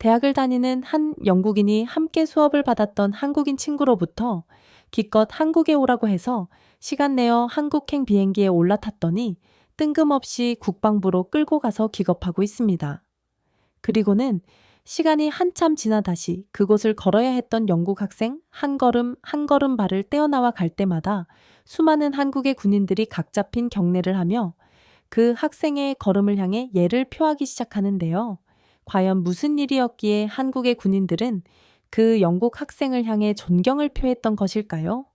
대학을 다니는 한 영국인이 함께 수업을 받았던 한국인 친구로부터 기껏 한국에 오라고 해서 시간 내어 한국행 비행기에 올라탔더니 뜬금없이 국방부로 끌고 가서 기겁하고 있습니다. 그리고는 시간이 한참 지나 다시 그곳을 걸어야 했던 영국 학생 한 걸음 한 걸음 발을 떼어나와 갈 때마다 수많은 한국의 군인들이 각 잡힌 경례를 하며 그 학생의 걸음을 향해 예를 표하기 시작하는데요. 과연 무슨 일이었기에 한국의 군인들은 그 영국 학생을 향해 존경을 표했던 것일까요?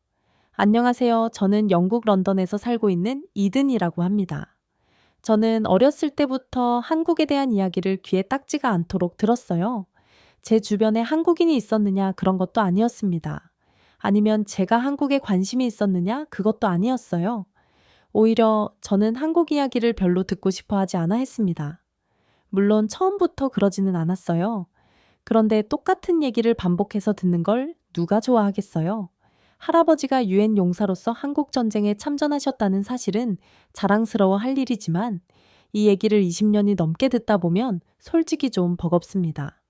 안녕하세요. 저는 영국 런던에서 살고 있는 이든이라고 합니다. 저는 어렸을 때부터 한국에 대한 이야기를 귀에 딱지가 않도록 들었어요. 제 주변에 한국인이 있었느냐 그런 것도 아니었습니다. 아니면 제가 한국에 관심이 있었느냐 그것도 아니었어요. 오히려 저는 한국 이야기를 별로 듣고 싶어 하지 않아 했습니다. 물론 처음부터 그러지는 않았어요. 그런데 똑같은 얘기를 반복해서 듣는 걸 누가 좋아하겠어요? 할아버지가 유엔 용사로서 한국 전쟁에 참전하셨다는 사실은 자랑스러워 할 일이지만 이 얘기를 20년이 넘게 듣다 보면 솔직히 좀 버겁습니다.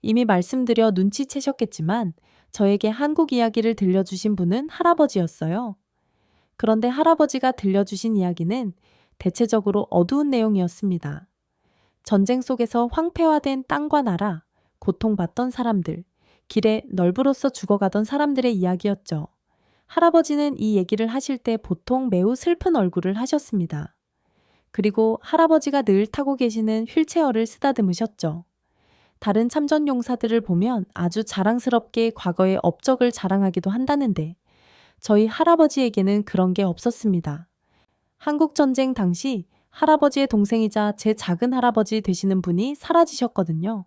이미 말씀드려 눈치채셨겠지만 저에게 한국 이야기를 들려주신 분은 할아버지였어요. 그런데 할아버지가 들려주신 이야기는 대체적으로 어두운 내용이었습니다. 전쟁 속에서 황폐화된 땅과 나라, 고통받던 사람들, 길에 널브러져 죽어가던 사람들의 이야기였죠. 할아버지는 이 얘기를 하실 때 보통 매우 슬픈 얼굴을 하셨습니다. 그리고 할아버지가 늘 타고 계시는 휠체어를 쓰다듬으셨죠. 다른 참전 용사들을 보면 아주 자랑스럽게 과거의 업적을 자랑하기도 한다는데 저희 할아버지에게는 그런 게 없었습니다. 한국전쟁 당시 할아버지의 동생이자 제 작은 할아버지 되시는 분이 사라지셨거든요.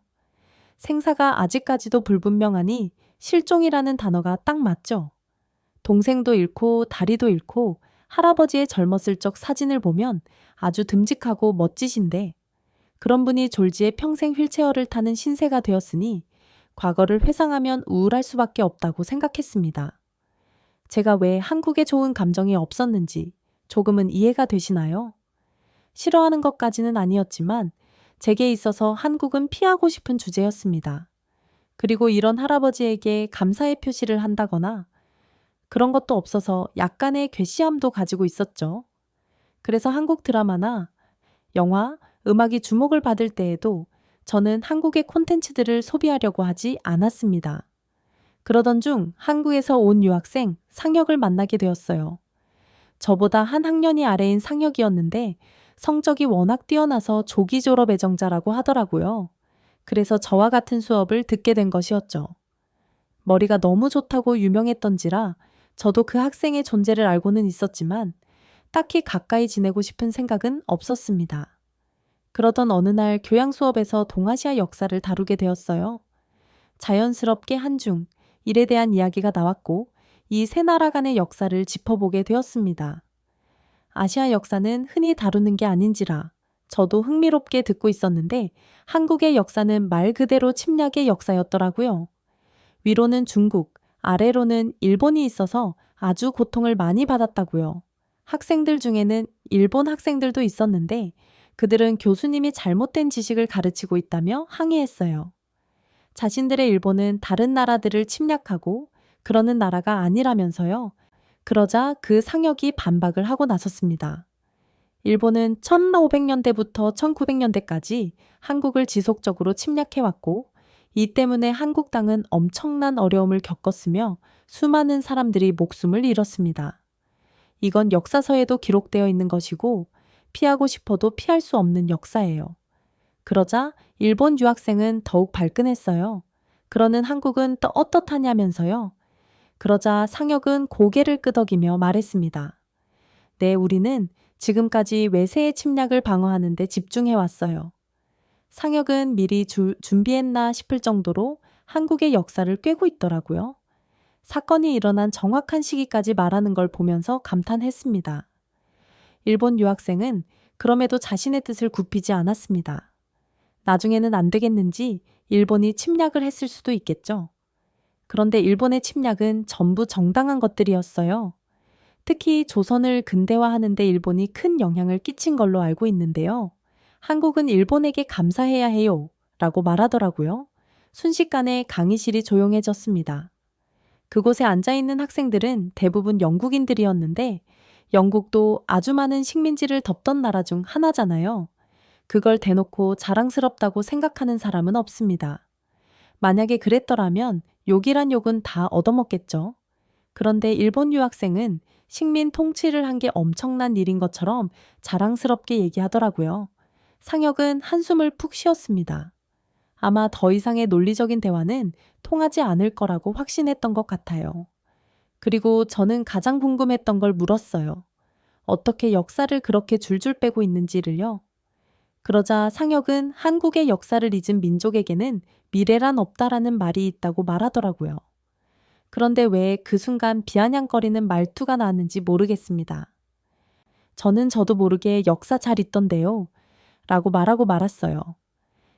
생사가 아직까지도 불분명하니 실종이라는 단어가 딱 맞죠. 동생도 잃고 다리도 잃고 할아버지의 젊었을 적 사진을 보면 아주 듬직하고 멋지신데 그런 분이 졸지에 평생 휠체어를 타는 신세가 되었으니 과거를 회상하면 우울할 수밖에 없다고 생각했습니다. 제가 왜 한국에 좋은 감정이 없었는지 조금은 이해가 되시나요? 싫어하는 것까지는 아니었지만 제게 있어서 한국은 피하고 싶은 주제였습니다. 그리고 이런 할아버지에게 감사의 표시를 한다거나 그런 것도 없어서 약간의 괴시함도 가지고 있었죠. 그래서 한국 드라마나 영화, 음악이 주목을 받을 때에도 저는 한국의 콘텐츠들을 소비하려고 하지 않았습니다. 그러던 중 한국에서 온 유학생 상혁을 만나게 되었어요. 저보다 한 학년이 아래인 상혁이었는데 성적이 워낙 뛰어나서 조기 졸업 예정자라고 하더라고요. 그래서 저와 같은 수업을 듣게 된 것이었죠. 머리가 너무 좋다고 유명했던지라 저도 그 학생의 존재를 알고는 있었지만 딱히 가까이 지내고 싶은 생각은 없었습니다. 그러던 어느 날 교양 수업에서 동아시아 역사를 다루게 되었어요. 자연스럽게 한중, 일에 대한 이야기가 나왔고 이 세 나라 간의 역사를 짚어보게 되었습니다. 아시아 역사는 흔히 다루는 게 아닌지라 저도 흥미롭게 듣고 있었는데 한국의 역사는 말 그대로 침략의 역사였더라고요. 위로는 중국, 아래로는 일본이 있어서 아주 고통을 많이 받았다고요. 학생들 중에는 일본 학생들도 있었는데 그들은 교수님이 잘못된 지식을 가르치고 있다며 항의했어요. 자신들의 일본은 다른 나라들을 침략하고 그러는 나라가 아니라면서요. 그러자 그 상혁이 반박을 하고 나섰습니다. 일본은 1500년대부터 1900년대까지 한국을 지속적으로 침략해왔고 이 때문에 한국 땅은 엄청난 어려움을 겪었으며 수많은 사람들이 목숨을 잃었습니다. 이건 역사서에도 기록되어 있는 것이고 피하고 싶어도 피할 수 없는 역사예요. 그러자 일본 유학생은 더욱 발끈했어요. 그러는 한국은 또 어떻하냐면서요. 그러자 상혁은 고개를 끄덕이며 말했습니다. 네, 우리는 지금까지 외세의 침략을 방어하는 데 집중해 왔어요. 상혁은 미리 준비했나 싶을 정도로 한국의 역사를 꿰고 있더라고요. 사건이 일어난 정확한 시기까지 말하는 걸 보면서 감탄했습니다. 일본 유학생은 그럼에도 자신의 뜻을 굽히지 않았습니다. 나중에는 안 되겠는지 일본이 침략을 했을 수도 있겠죠. 그런데 일본의 침략은 전부 정당한 것들이었어요. 특히 조선을 근대화하는 데 일본이 큰 영향을 끼친 걸로 알고 있는데요. 한국은 일본에게 감사해야 해요 라고 말하더라고요. 순식간에 강의실이 조용해졌습니다. 그곳에 앉아있는 학생들은 대부분 영국인들이었는데 영국도 아주 많은 식민지를 덮던 나라 중 하나잖아요. 그걸 대놓고 자랑스럽다고 생각하는 사람은 없습니다. 만약에 그랬더라면 욕이란 욕은 다 얻어먹겠죠. 그런데 일본 유학생은 식민 통치를 한 게 엄청난 일인 것처럼 자랑스럽게 얘기하더라고요. 상혁은 한숨을 푹 쉬었습니다. 아마 더 이상의 논리적인 대화는 통하지 않을 거라고 확신했던 것 같아요. 그리고 저는 가장 궁금했던 걸 물었어요. 어떻게 역사를 그렇게 줄줄 빼고 있는지를요. 그러자 상혁은 한국의 역사를 잊은 민족에게는 미래란 없다라는 말이 있다고 말하더라고요. 그런데 왜 그 순간 비아냥거리는 말투가 나왔는지 모르겠습니다. 저는 저도 모르게 역사 잘 있던데요. 라고 말하고 말았어요.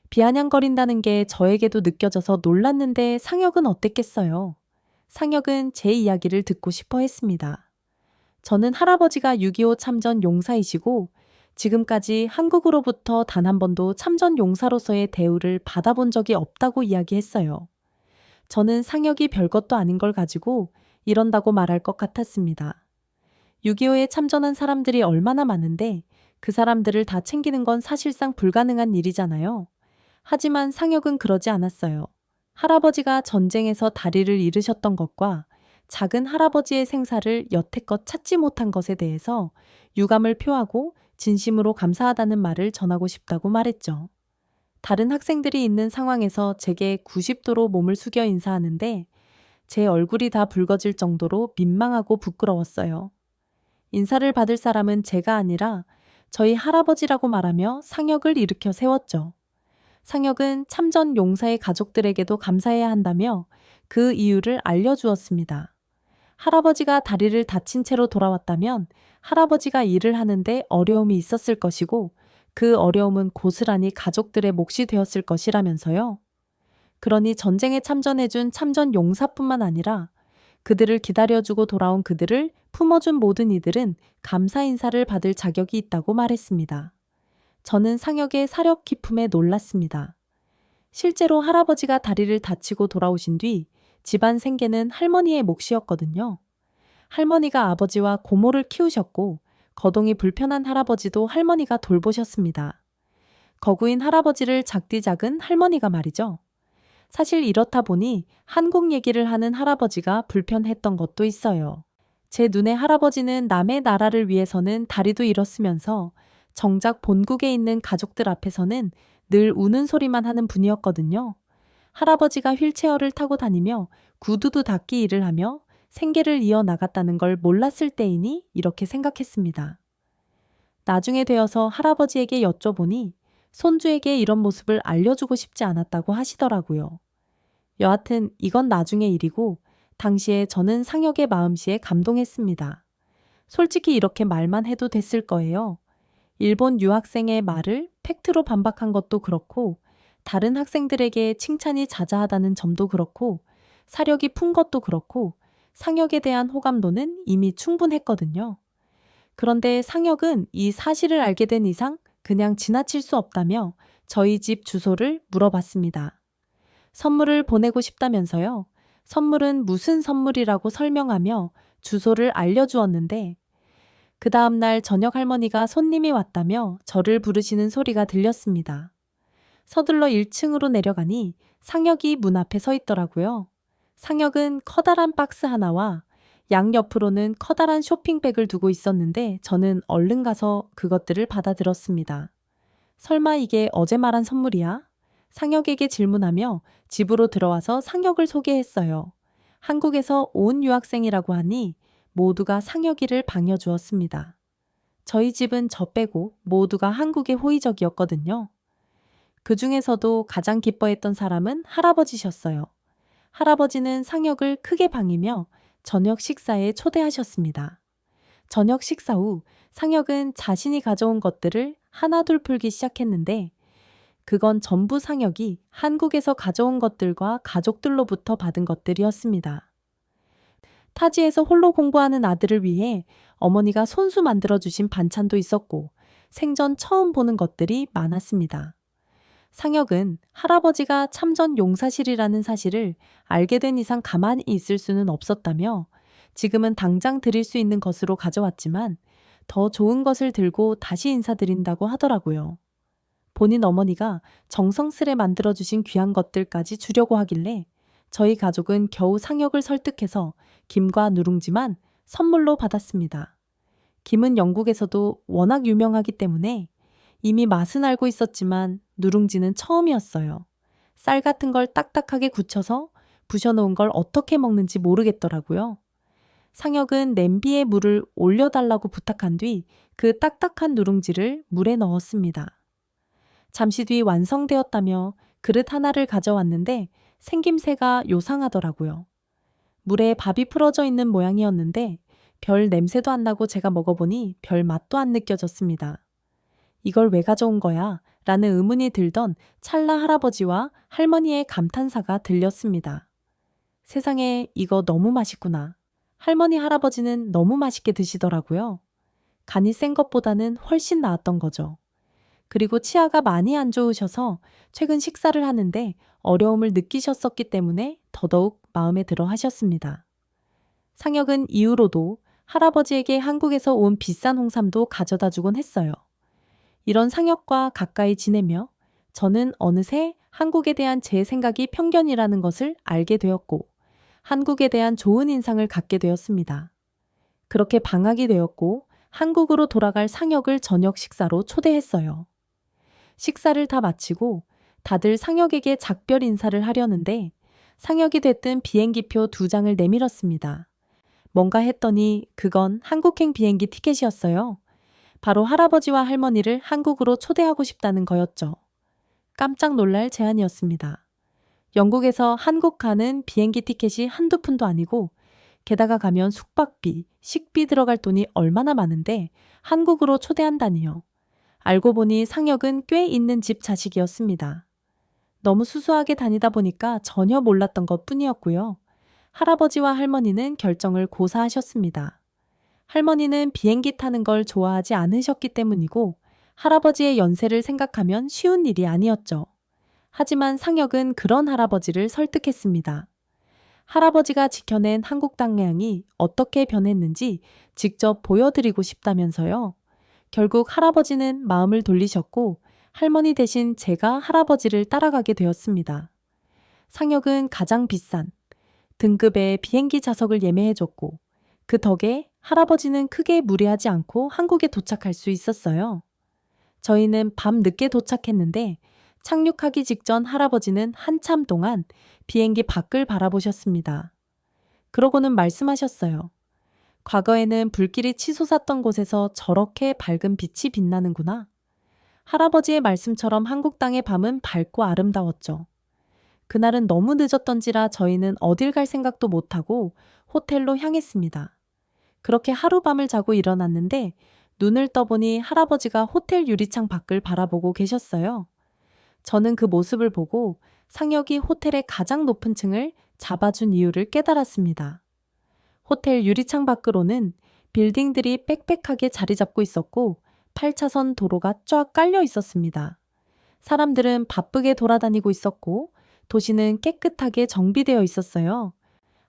비아냥거린다는 게 저에게도 느껴져서 놀랐는데 상혁은 어땠겠어요? 상혁은 제 이야기를 듣고 싶어 했습니다. 저는 할아버지가 6.25 참전 용사이시고 지금까지 한국으로부터 단 한 번도 참전 용사로서의 대우를 받아본 적이 없다고 이야기했어요. 저는 상혁이 별것도 아닌 걸 가지고 이런다고 말할 것 같았습니다. 6.25에 참전한 사람들이 얼마나 많은데 그 사람들을 다 챙기는 건 사실상 불가능한 일이잖아요. 하지만 상혁은 그러지 않았어요. 할아버지가 전쟁에서 다리를 잃으셨던 것과 작은 할아버지의 생사를 여태껏 찾지 못한 것에 대해서 유감을 표하고 진심으로 감사하다는 말을 전하고 싶다고 말했죠. 다른 학생들이 있는 상황에서 제게 90도로 몸을 숙여 인사하는데 제 얼굴이 다 붉어질 정도로 민망하고 부끄러웠어요. 인사를 받을 사람은 제가 아니라 저희 할아버지라고 말하며 상혁을 일으켜 세웠죠. 상혁은 참전 용사의 가족들에게도 감사해야 한다며 그 이유를 알려주었습니다. 할아버지가 다리를 다친 채로 돌아왔다면 할아버지가 일을 하는데 어려움이 있었을 것이고 그 어려움은 고스란히 가족들의 몫이 되었을 것이라면서요. 그러니 전쟁에 참전해준 참전 용사뿐만 아니라 그들을 기다려주고 돌아온 그들을 품어준 모든 이들은 감사 인사를 받을 자격이 있다고 말했습니다. 저는 상혁의 사력 깊음에 놀랐습니다. 실제로 할아버지가 다리를 다치고 돌아오신 뒤 집안 생계는 할머니의 몫이었거든요. 할머니가 아버지와 고모를 키우셨고 거동이 불편한 할아버지도 할머니가 돌보셨습니다. 거구인 할아버지를 작디 작은 할머니가 말이죠. 사실 이렇다 보니 한국 얘기를 하는 할아버지가 불편했던 것도 있어요. 제 눈에 할아버지는 남의 나라를 위해서는 다리도 잃었으면서 정작 본국에 있는 가족들 앞에서는 늘 우는 소리만 하는 분이었거든요. 할아버지가 휠체어를 타고 다니며 구두도 닦기 일을 하며 생계를 이어나갔다는 걸 몰랐을 때이니 이렇게 생각했습니다. 나중에 되어서 할아버지에게 여쭤보니 손주에게 이런 모습을 알려주고 싶지 않았다고 하시더라고요. 여하튼 이건 나중의 일이고 당시에 저는 상혁의 마음씨에 감동했습니다. 솔직히 이렇게 말만 해도 됐을 거예요. 일본 유학생의 말을 팩트로 반박한 것도 그렇고 다른 학생들에게 칭찬이 자자하다는 점도 그렇고 사력이 푼 것도 그렇고 상혁에 대한 호감도는 이미 충분했거든요. 그런데 상혁은 이 사실을 알게 된 이상 그냥 지나칠 수 없다며 저희 집 주소를 물어봤습니다. 선물을 보내고 싶다면서요. 선물은 무슨 선물이라고 설명하며 주소를 알려주었는데 그 다음날 저녁 할머니가 손님이 왔다며 저를 부르시는 소리가 들렸습니다. 서둘러 1층으로 내려가니 상혁이 문 앞에 서 있더라고요. 상혁은 커다란 박스 하나와 양옆으로는 커다란 쇼핑백을 두고 있었는데 저는 얼른 가서 그것들을 받아들었습니다. 설마 이게 어제 말한 선물이야? 상혁에게 질문하며 집으로 들어와서 상혁을 소개했어요. 한국에서 온 유학생이라고 하니 모두가 상혁이를 반겨주었습니다. 저희 집은 저 빼고 모두가 한국에 호의적이었거든요. 그 중에서도 가장 기뻐했던 사람은 할아버지셨어요. 할아버지는 상혁을 크게 반기며 저녁 식사에 초대하셨습니다. 저녁 식사 후 상혁은 자신이 가져온 것들을 하나둘 풀기 시작했는데 그건 전부 상혁이 한국에서 가져온 것들과 가족들로부터 받은 것들이었습니다. 타지에서 홀로 공부하는 아들을 위해 어머니가 손수 만들어주신 반찬도 있었고 생전 처음 보는 것들이 많았습니다. 상혁은 할아버지가 참전 용사실이라는 사실을 알게 된 이상 가만히 있을 수는 없었다며 지금은 당장 드릴 수 있는 것으로 가져왔지만 더 좋은 것을 들고 다시 인사드린다고 하더라고요. 본인 어머니가 정성스레 만들어주신 귀한 것들까지 주려고 하길래 저희 가족은 겨우 상혁을 설득해서 김과 누룽지만 선물로 받았습니다. 김은 영국에서도 워낙 유명하기 때문에 이미 맛은 알고 있었지만 누룽지는 처음이었어요. 쌀 같은 걸 딱딱하게 굳혀서 부셔놓은 걸 어떻게 먹는지 모르겠더라고요. 상혁은 냄비에 물을 올려달라고 부탁한 뒤 그 딱딱한 누룽지를 물에 넣었습니다. 잠시 뒤 완성되었다며 그릇 하나를 가져왔는데 생김새가 요상하더라고요. 물에 밥이 풀어져 있는 모양이었는데 별 냄새도 안 나고 제가 먹어보니 별 맛도 안 느껴졌습니다. 이걸 왜 가져온 거야? 라는 의문이 들던 찰나 할아버지와 할머니의 감탄사가 들렸습니다. 세상에 이거 너무 맛있구나. 할머니 할아버지는 너무 맛있게 드시더라고요. 간이 센 것보다는 훨씬 나았던 거죠. 그리고 치아가 많이 안 좋으셔서 최근 식사를 하는데 어려움을 느끼셨었기 때문에 더더욱 마음에 들어 하셨습니다. 상혁은 이후로도 할아버지에게 한국에서 온 비싼 홍삼도 가져다 주곤 했어요. 이런 상혁과 가까이 지내며 저는 어느새 한국에 대한 제 생각이 편견이라는 것을 알게 되었고 한국에 대한 좋은 인상을 갖게 되었습니다. 그렇게 방학이 되었고 한국으로 돌아갈 상혁을 저녁 식사로 초대했어요. 식사를 다 마치고 다들 상혁에게 작별 인사를 하려는데 상혁이 됐든 비행기표 2장을 내밀었습니다. 뭔가 했더니 그건 한국행 비행기 티켓이었어요. 바로 할아버지와 할머니를 한국으로 초대하고 싶다는 거였죠. 깜짝 놀랄 제안이었습니다. 영국에서 한국 가는 비행기 티켓이 한두 푼도 아니고 게다가 가면 숙박비, 식비 들어갈 돈이 얼마나 많은데 한국으로 초대한다니요. 알고 보니 상혁은 꽤 있는 집 자식이었습니다. 너무 수수하게 다니다 보니까 전혀 몰랐던 것 뿐이었고요. 할아버지와 할머니는 결정을 고사하셨습니다. 할머니는 비행기 타는 걸 좋아하지 않으셨기 때문이고 할아버지의 연세를 생각하면 쉬운 일이 아니었죠. 하지만 상혁은 그런 할아버지를 설득했습니다. 할아버지가 지켜낸 한국 땅량이 어떻게 변했는지 직접 보여드리고 싶다면서요. 결국 할아버지는 마음을 돌리셨고 할머니 대신 제가 할아버지를 따라가게 되었습니다. 상혁은 가장 비싼 등급의 비행기 좌석을 예매해줬고 그 덕에 할아버지는 크게 무리하지 않고 한국에 도착할 수 있었어요. 저희는 밤 늦게 도착했는데 착륙하기 직전 할아버지는 한참 동안 비행기 밖을 바라보셨습니다. 그러고는 말씀하셨어요. 과거에는 불길이 치솟았던 곳에서 저렇게 밝은 빛이 빛나는구나. 할아버지의 말씀처럼 한국 땅의 밤은 밝고 아름다웠죠. 그날은 너무 늦었던지라 저희는 어딜 갈 생각도 못하고 호텔로 향했습니다. 그렇게 하룻밤을 자고 일어났는데 눈을 떠보니 할아버지가 호텔 유리창 밖을 바라보고 계셨어요. 저는 그 모습을 보고 상혁이 호텔의 가장 높은 층을 잡아준 이유를 깨달았습니다. 호텔 유리창 밖으로는 빌딩들이 빽빽하게 자리 잡고 있었고 8차선 도로가 쫙 깔려 있었습니다. 사람들은 바쁘게 돌아다니고 있었고 도시는 깨끗하게 정비되어 있었어요.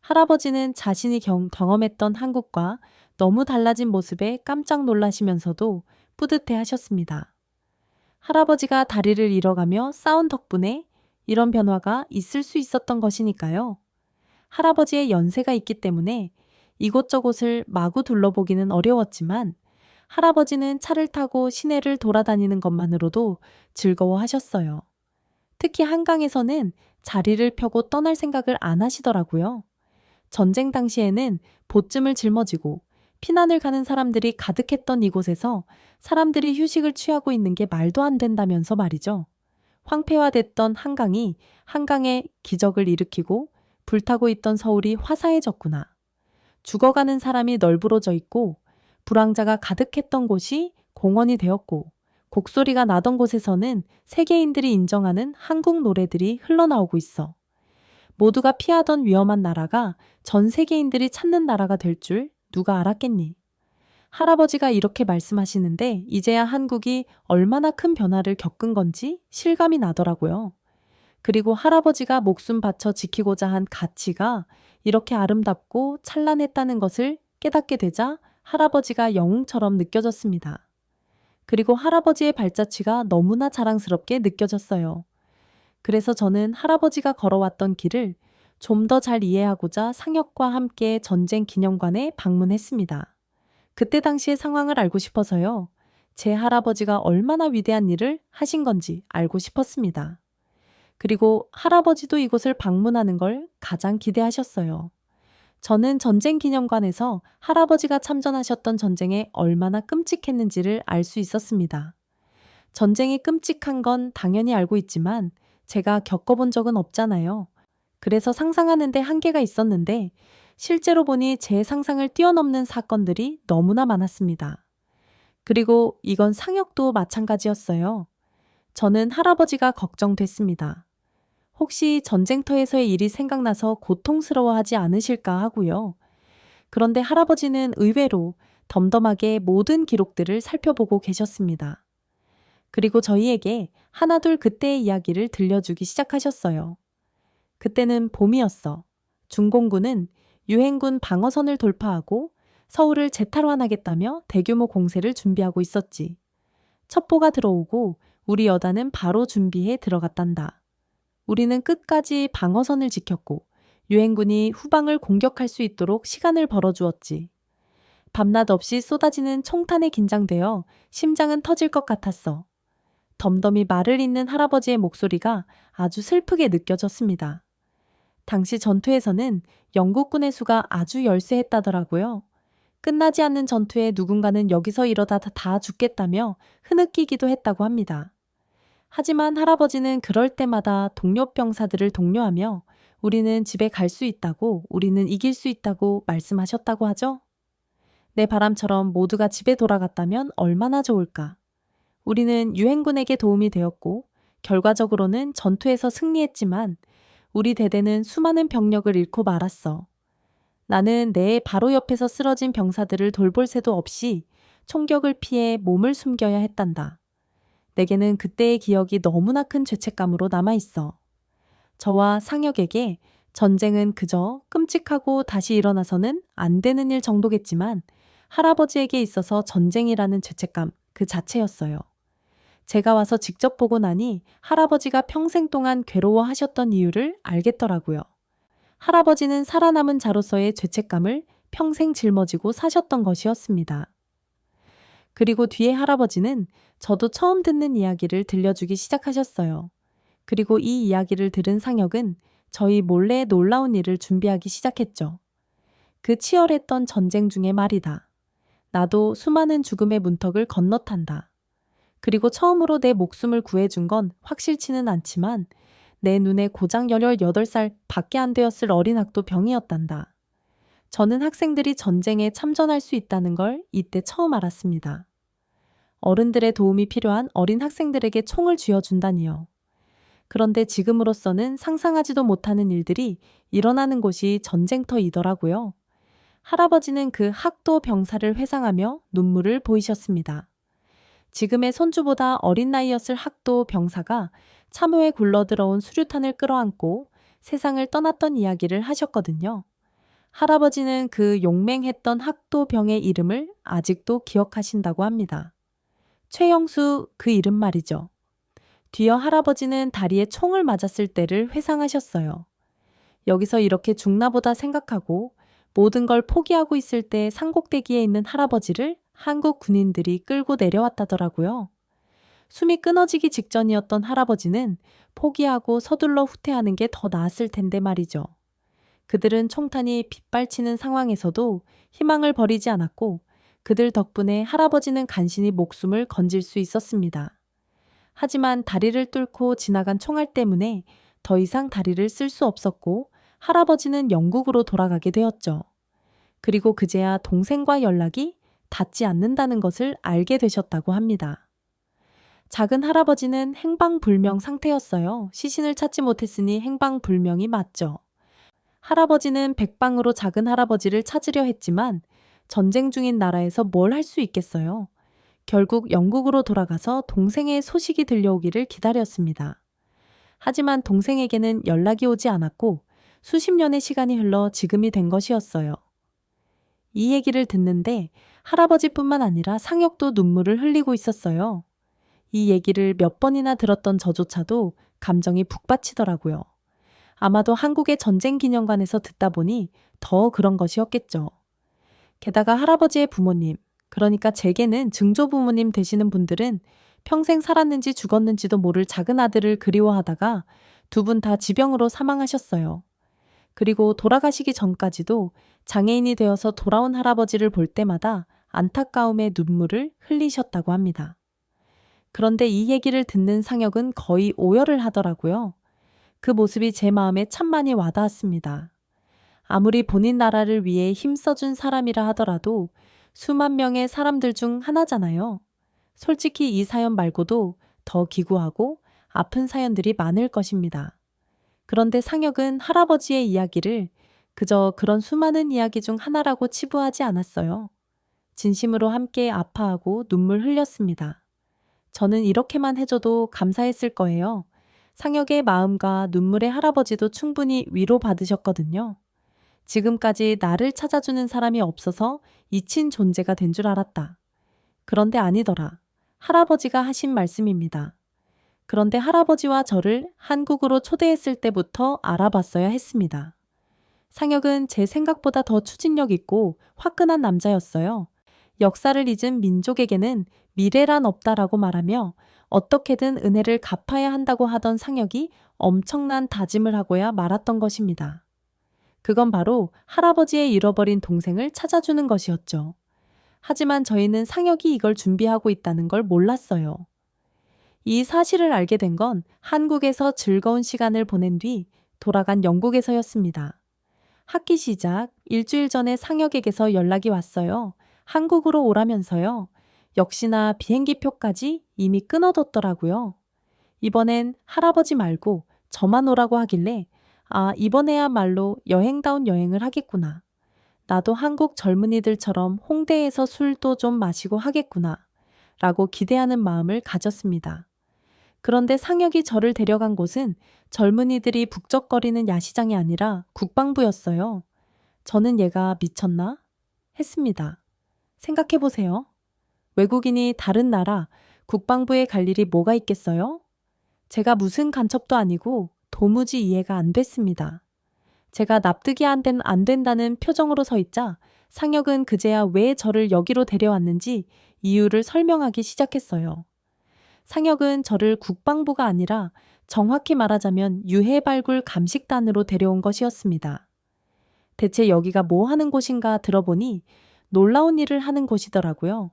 할아버지는 자신이 경험했던 한국과 너무 달라진 모습에 깜짝 놀라시면서도 뿌듯해 하셨습니다. 할아버지가 다리를 잃어가며 싸운 덕분에 이런 변화가 있을 수 있었던 것이니까요. 할아버지의 연세가 있기 때문에 이곳저곳을 마구 둘러보기는 어려웠지만 할아버지는 차를 타고 시내를 돌아다니는 것만으로도 즐거워하셨어요. 특히 한강에서는 자리를 펴고 떠날 생각을 안 하시더라고요. 전쟁 당시에는 보쯤을 짊어지고 피난을 가는 사람들이 가득했던 이곳에서 사람들이 휴식을 취하고 있는 게 말도 안 된다면서 말이죠. 황폐화됐던 한강이 한강에 기적을 일으키고 불타고 있던 서울이 화사해졌구나. 죽어가는 사람이 널브러져 있고 불황자가 가득했던 곳이 공원이 되었고 곡소리가 나던 곳에서는 세계인들이 인정하는 한국 노래들이 흘러나오고 있어. 모두가 피하던 위험한 나라가 전 세계인들이 찾는 나라가 될 줄 누가 알았겠니? 할아버지가 이렇게 말씀하시는데 이제야 한국이 얼마나 큰 변화를 겪은 건지 실감이 나더라고요. 그리고 할아버지가 목숨 바쳐 지키고자 한 가치가 이렇게 아름답고 찬란했다는 것을 깨닫게 되자 할아버지가 영웅처럼 느껴졌습니다. 그리고 할아버지의 발자취가 너무나 자랑스럽게 느껴졌어요. 그래서 저는 할아버지가 걸어왔던 길을 좀 더 잘 이해하고자 상혁과 함께 전쟁 기념관에 방문했습니다. 그때 당시의 상황을 알고 싶어서요. 제 할아버지가 얼마나 위대한 일을 하신 건지 알고 싶었습니다. 그리고 할아버지도 이곳을 방문하는 걸 가장 기대하셨어요. 저는 전쟁 기념관에서 할아버지가 참전하셨던 전쟁에 얼마나 끔찍했는지를 알 수 있었습니다. 전쟁이 끔찍한 건 당연히 알고 있지만 제가 겪어본 적은 없잖아요. 그래서 상상하는데 한계가 있었는데 실제로 보니 제 상상을 뛰어넘는 사건들이 너무나 많았습니다. 그리고 이건 상혁도 마찬가지였어요. 저는 할아버지가 걱정됐습니다. 혹시 전쟁터에서의 일이 생각나서 고통스러워하지 않으실까 하고요. 그런데 할아버지는 의외로 덤덤하게 모든 기록들을 살펴보고 계셨습니다. 그리고 저희에게 하나둘 그때의 이야기를 들려주기 시작하셨어요. 그때는 봄이었어. 중공군은 유행군 방어선을 돌파하고 서울을 재탈환하겠다며 대규모 공세를 준비하고 있었지. 첩보가 들어오고 우리 여단은 바로 준비해 들어갔단다. 우리는 끝까지 방어선을 지켰고 유행군이 후방을 공격할 수 있도록 시간을 벌어주었지. 밤낮 없이 쏟아지는 총탄에 긴장되어 심장은 터질 것 같았어. 덤덤히 말을 잇는 할아버지의 목소리가 아주 슬프게 느껴졌습니다. 당시 전투에서는 영국군의 수가 아주 열세했다더라고요. 끝나지 않는 전투에 누군가는 여기서 이러다 다 죽겠다며 흐느끼기도 했다고 합니다. 하지만 할아버지는 그럴 때마다 동료 병사들을 독려하며 우리는 집에 갈 수 있다고, 우리는 이길 수 있다고 말씀하셨다고 하죠. 내 바람처럼 모두가 집에 돌아갔다면 얼마나 좋을까. 우리는 유행군에게 도움이 되었고 결과적으로는 전투에서 승리했지만 우리 대대는 수많은 병력을 잃고 말았어. 나는 내 바로 옆에서 쓰러진 병사들을 돌볼 새도 없이 총격을 피해 몸을 숨겨야 했단다. 내게는 그때의 기억이 너무나 큰 죄책감으로 남아있어. 저와 상혁에게 전쟁은 그저 끔찍하고 다시 일어나서는 안 되는 일 정도겠지만 할아버지에게 있어서 전쟁이라는 죄책감 그 자체였어요. 제가 와서 직접 보고 나니 할아버지가 평생 동안 괴로워하셨던 이유를 알겠더라고요. 할아버지는 살아남은 자로서의 죄책감을 평생 짊어지고 사셨던 것이었습니다. 그리고 뒤에 할아버지는 저도 처음 듣는 이야기를 들려주기 시작하셨어요. 그리고 이 이야기를 들은 상혁은 저희 몰래 놀라운 일을 준비하기 시작했죠. 그 치열했던 전쟁 중에 말이다. 나도 수많은 죽음의 문턱을 건너탄다. 그리고 처음으로 내 목숨을 구해준 건 확실치는 않지만 내 눈에 고작 18살 밖에 안 되었을 어린 학도 병이었단다. 저는 학생들이 전쟁에 참전할 수 있다는 걸 이때 처음 알았습니다. 어른들의 도움이 필요한 어린 학생들에게 총을 쥐어준다니요. 그런데 지금으로서는 상상하지도 못하는 일들이 일어나는 곳이 전쟁터이더라고요. 할아버지는 그 학도 병사를 회상하며 눈물을 보이셨습니다. 지금의 손주보다 어린 나이였을 학도 병사가 참호에 굴러들어온 수류탄을 끌어안고 세상을 떠났던 이야기를 하셨거든요. 할아버지는 그 용맹했던 학도 병의 이름을 아직도 기억하신다고 합니다. 최영수 그 이름 말이죠. 뒤어 할아버지는 다리에 총을 맞았을 때를 회상하셨어요. 여기서 이렇게 죽나보다 생각하고 모든 걸 포기하고 있을 때 산꼭대기에 있는 할아버지를 한국 군인들이 끌고 내려왔다더라고요. 숨이 끊어지기 직전이었던 할아버지는 포기하고 서둘러 후퇴하는 게 더 나았을 텐데 말이죠. 그들은 총탄이 빗발치는 상황에서도 희망을 버리지 않았고 그들 덕분에 할아버지는 간신히 목숨을 건질 수 있었습니다. 하지만 다리를 뚫고 지나간 총알 때문에 더 이상 다리를 쓸 수 없었고 할아버지는 영국으로 돌아가게 되었죠. 그리고 그제야 동생과 연락이 닿지 않는다는 것을 알게 되셨다고 합니다. 작은 할아버지는 행방불명 상태였어요. 시신을 찾지 못했으니 행방불명이 맞죠. 할아버지는 백방으로 작은 할아버지를 찾으려 했지만 전쟁 중인 나라에서 뭘 할 수 있겠어요? 결국 영국으로 돌아가서 동생의 소식이 들려오기를 기다렸습니다. 하지만 동생에게는 연락이 오지 않았고 수십 년의 시간이 흘러 지금이 된 것이었어요. 이 얘기를 듣는데 할아버지뿐만 아니라 상혁도 눈물을 흘리고 있었어요. 이 얘기를 몇 번이나 들었던 저조차도 감정이 북받치더라고요. 아마도 한국의 전쟁 기념관에서 듣다 보니 더 그런 것이었겠죠. 게다가 할아버지의 부모님, 그러니까 제게는 증조부모님 되시는 분들은 평생 살았는지 죽었는지도 모를 작은 아들을 그리워하다가 두 분 다 지병으로 사망하셨어요. 그리고 돌아가시기 전까지도 장애인이 되어서 돌아온 할아버지를 볼 때마다 안타까움의 눈물을 흘리셨다고 합니다. 그런데 이 얘기를 듣는 상혁은 거의 오열을 하더라고요. 그 모습이 제 마음에 참 많이 와닿았습니다. 아무리 본인 나라를 위해 힘써준 사람이라 하더라도 수만 명의 사람들 중 하나잖아요. 솔직히 이 사연 말고도 더 기구하고 아픈 사연들이 많을 것입니다. 그런데 상혁은 할아버지의 이야기를 그저 그런 수많은 이야기 중 하나라고 치부하지 않았어요. 진심으로 함께 아파하고 눈물 흘렸습니다. 저는 이렇게만 해줘도 감사했을 거예요. 상혁의 마음과 눈물의 할아버지도 충분히 위로받으셨거든요. 지금까지 나를 찾아주는 사람이 없어서 잊힌 존재가 된 줄 알았다. 그런데 아니더라. 할아버지가 하신 말씀입니다. 그런데 할아버지와 저를 한국으로 초대했을 때부터 알아봤어야 했습니다. 상혁은 제 생각보다 더 추진력 있고 화끈한 남자였어요. 역사를 잊은 민족에게는 미래란 없다라고 말하며 어떻게든 은혜를 갚아야 한다고 하던 상혁이 엄청난 다짐을 하고야 말았던 것입니다. 그건 바로 할아버지의 잃어버린 동생을 찾아주는 것이었죠. 하지만 저희는 상혁이 이걸 준비하고 있다는 걸 몰랐어요. 이 사실을 알게 된 건 한국에서 즐거운 시간을 보낸 뒤 돌아간 영국에서였습니다. 학기 시작 일주일 전에 상혁에게서 연락이 왔어요. 한국으로 오라면서요. 역시나 비행기표까지 이미 끊어뒀더라고요. 이번엔 할아버지 말고 저만 오라고 하길래 아, 이번에야말로 여행다운 여행을 하겠구나. 나도 한국 젊은이들처럼 홍대에서 술도 좀 마시고 하겠구나. 라고 기대하는 마음을 가졌습니다. 그런데 상혁이 저를 데려간 곳은 젊은이들이 북적거리는 야시장이 아니라 국방부였어요. 저는 얘가 미쳤나? 했습니다. 생각해보세요. 외국인이 다른 나라 국방부에 갈 일이 뭐가 있겠어요? 제가 무슨 간첩도 아니고 도무지 이해가 안 됐습니다. 제가 납득이 안 된다는 표정으로 서 있자 상혁은 그제야 왜 저를 여기로 데려왔는지 이유를 설명하기 시작했어요. 상혁은 저를 국방부가 아니라 정확히 말하자면 유해발굴 감식단으로 데려온 것이었습니다. 대체 여기가 뭐 하는 곳인가 들어보니 놀라운 일을 하는 곳이더라고요.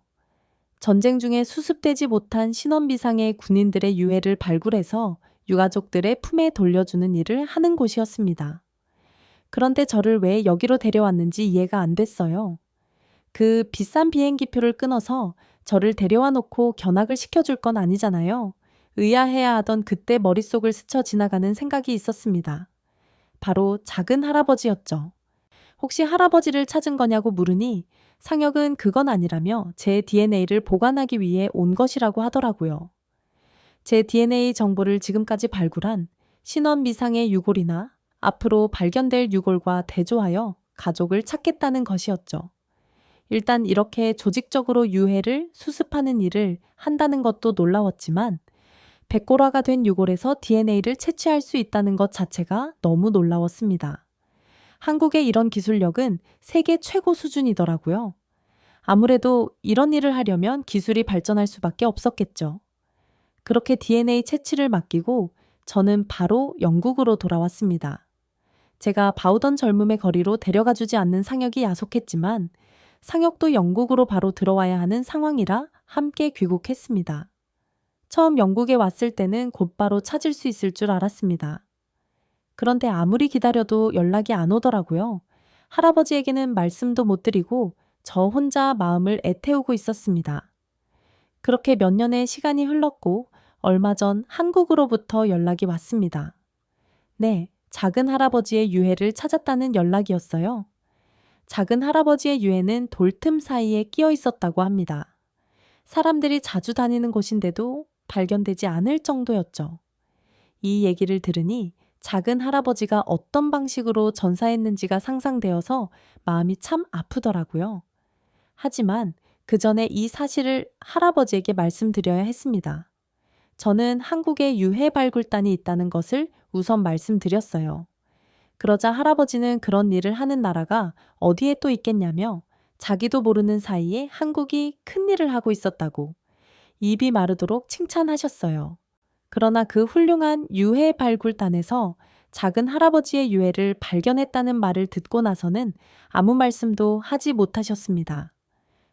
전쟁 중에 수습되지 못한 신원비상의 군인들의 유해를 발굴해서 유가족들의 품에 돌려주는 일을 하는 곳이었습니다. 그런데 저를 왜 여기로 데려왔는지 이해가 안 됐어요. 그 비싼 비행기표를 끊어서 저를 데려와 놓고 견학을 시켜줄 건 아니잖아요. 의아해야 하던 그때 머릿속을 스쳐 지나가는 생각이 있었습니다. 바로 작은 할아버지였죠. 혹시 할아버지를 찾은 거냐고 물으니 상혁은 그건 아니라며 제 DNA를 보관하기 위해 온 것이라고 하더라고요. 제 DNA 정보를 지금까지 발굴한 신원미상의 유골이나 앞으로 발견될 유골과 대조하여 가족을 찾겠다는 것이었죠. 일단 이렇게 조직적으로 유해를 수습하는 일을 한다는 것도 놀라웠지만 백골화가 된 유골에서 DNA를 채취할 수 있다는 것 자체가 너무 놀라웠습니다. 한국의 이런 기술력은 세계 최고 수준이더라고요. 아무래도 이런 일을 하려면 기술이 발전할 수밖에 없었겠죠. 그렇게 DNA 채취를 맡기고 저는 바로 영국으로 돌아왔습니다. 제가 봐오던 젊음의 거리로 데려가 주지 않는 상혁이 야속했지만 상혁도 영국으로 바로 들어와야 하는 상황이라 함께 귀국했습니다. 처음 영국에 왔을 때는 곧바로 찾을 수 있을 줄 알았습니다. 그런데 아무리 기다려도 연락이 안 오더라고요. 할아버지에게는 말씀도 못 드리고 저 혼자 마음을 애태우고 있었습니다. 그렇게 몇 년의 시간이 흘렀고 얼마 전 한국으로부터 연락이 왔습니다. 네, 작은 할아버지의 유해를 찾았다는 연락이었어요. 작은 할아버지의 유해는 돌틈 사이에 끼어 있었다고 합니다. 사람들이 자주 다니는 곳인데도 발견되지 않을 정도였죠. 이 얘기를 들으니 작은 할아버지가 어떤 방식으로 전사했는지가 상상되어서 마음이 참 아프더라고요. 하지만 그 전에 이 사실을 할아버지에게 말씀드려야 했습니다. 저는 한국에 유해 발굴단이 있다는 것을 우선 말씀드렸어요. 그러자 할아버지는 그런 일을 하는 나라가 어디에 또 있겠냐며 자기도 모르는 사이에 한국이 큰 일을 하고 있었다고 입이 마르도록 칭찬하셨어요. 그러나 그 훌륭한 유해 발굴단에서 작은 할아버지의 유해를 발견했다는 말을 듣고 나서는 아무 말씀도 하지 못하셨습니다.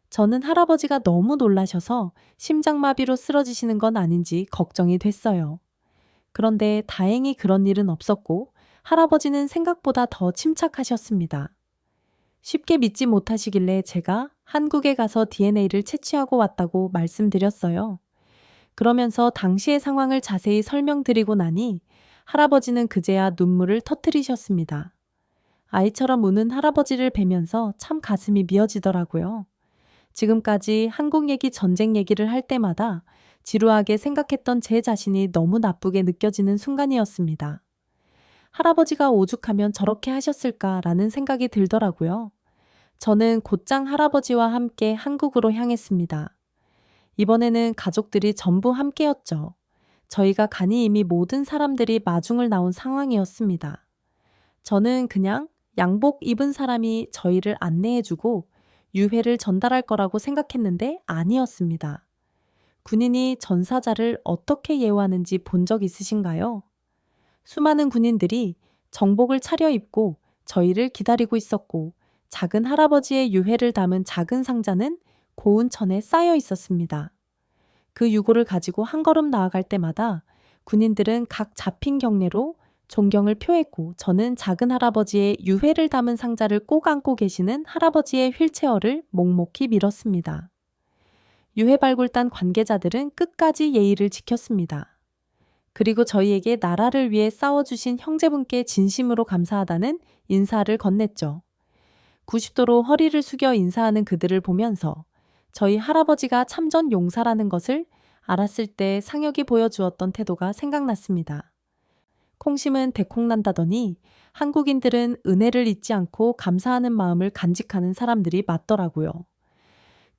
저는 할아버지가 너무 놀라셔서 심장마비로 쓰러지시는 건 아닌지 걱정이 됐어요. 그런데 다행히 그런 일은 없었고 할아버지는 생각보다 더 침착하셨습니다. 쉽게 믿지 못하시길래 제가 한국에 가서 DNA를 채취하고 왔다고 말씀드렸어요. 그러면서 당시의 상황을 자세히 설명드리고 나니 할아버지는 그제야 눈물을 터뜨리셨습니다. 아이처럼 우는 할아버지를 뵈면서 참 가슴이 미어지더라고요. 지금까지 한국 얘기, 전쟁 얘기를 할 때마다 지루하게 생각했던 제 자신이 너무 나쁘게 느껴지는 순간이었습니다. 할아버지가 오죽하면 저렇게 하셨을까라는 생각이 들더라고요. 저는 곧장 할아버지와 함께 한국으로 향했습니다. 이번에는 가족들이 전부 함께였죠. 저희가 가니 이미 모든 사람들이 마중을 나온 상황이었습니다. 저는 그냥 양복 입은 사람이 저희를 안내해주고 유해를 전달할 거라고 생각했는데 아니었습니다. 군인이 전사자를 어떻게 예우하는지 본 적 있으신가요? 수많은 군인들이 정복을 차려입고 저희를 기다리고 있었고 작은 할아버지의 유해를 담은 작은 상자는 고운 천에 쌓여 있었습니다. 그 유골을 가지고 한 걸음 나아갈 때마다 군인들은 각 잡힌 경례로 존경을 표했고 저는 작은 할아버지의 유해를 담은 상자를 꼭 안고 계시는 할아버지의 휠체어를 묵묵히 밀었습니다. 유해 발굴단 관계자들은 끝까지 예의를 지켰습니다. 그리고 저희에게 나라를 위해 싸워주신 형제분께 진심으로 감사하다는 인사를 건넸죠. 90도로 허리를 숙여 인사하는 그들을 보면서 저희 할아버지가 참전 용사라는 것을 알았을 때 상혁이 보여주었던 태도가 생각났습니다. 콩심은 대콩난다더니 한국인들은 은혜를 잊지 않고 감사하는 마음을 간직하는 사람들이 맞더라고요.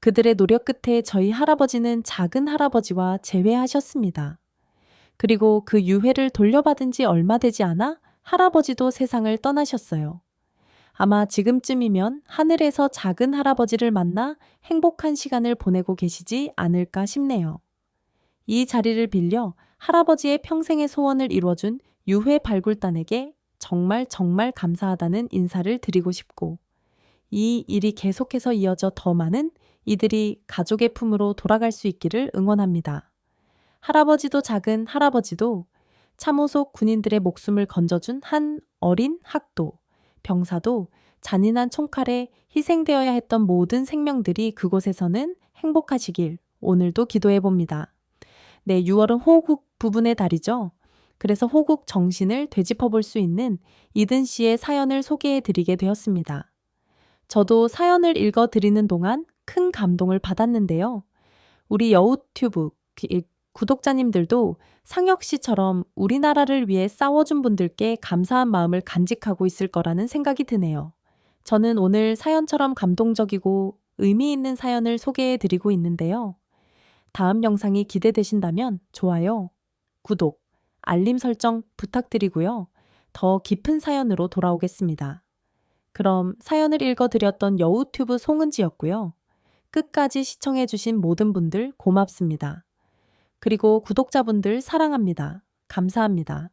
그들의 노력 끝에 저희 할아버지는 작은 할아버지와 재회하셨습니다. 그리고 그 유해를 돌려받은 지 얼마 되지 않아 할아버지도 세상을 떠나셨어요. 아마 지금쯤이면 하늘에서 작은 할아버지를 만나 행복한 시간을 보내고 계시지 않을까 싶네요. 이 자리를 빌려 할아버지의 평생의 소원을 이루어준 유해 발굴단에게 정말 정말 감사하다는 인사를 드리고 싶고 이 일이 계속해서 이어져 더 많은 이들이 가족의 품으로 돌아갈 수 있기를 응원합니다. 할아버지도 작은 할아버지도 참호 속 군인들의 목숨을 건져준 한 어린 학도, 병사도 잔인한 총칼에 희생되어야 했던 모든 생명들이 그곳에서는 행복하시길 오늘도 기도해 봅니다. 네, 6월은 호국 부분의 달이죠. 그래서 호국 정신을 되짚어 볼 수 있는 이든 씨의 사연을 소개해 드리게 되었습니다. 저도 사연을 읽어 드리는 동안 큰 감동을 받았는데요. 우리 여우튜브 구독자님들도 상혁 씨처럼 우리나라를 위해 싸워준 분들께 감사한 마음을 간직하고 있을 거라는 생각이 드네요. 저는 오늘 사연처럼 감동적이고 의미 있는 사연을 소개해 드리고 있는데요. 다음 영상이 기대되신다면 좋아요, 구독, 알림 설정 부탁드리고요. 더 깊은 사연으로 돌아오겠습니다. 그럼 사연을 읽어드렸던 여우튜브 송은지였고요. 끝까지 시청해주신 모든 분들 고맙습니다. 그리고 구독자분들 사랑합니다. 감사합니다.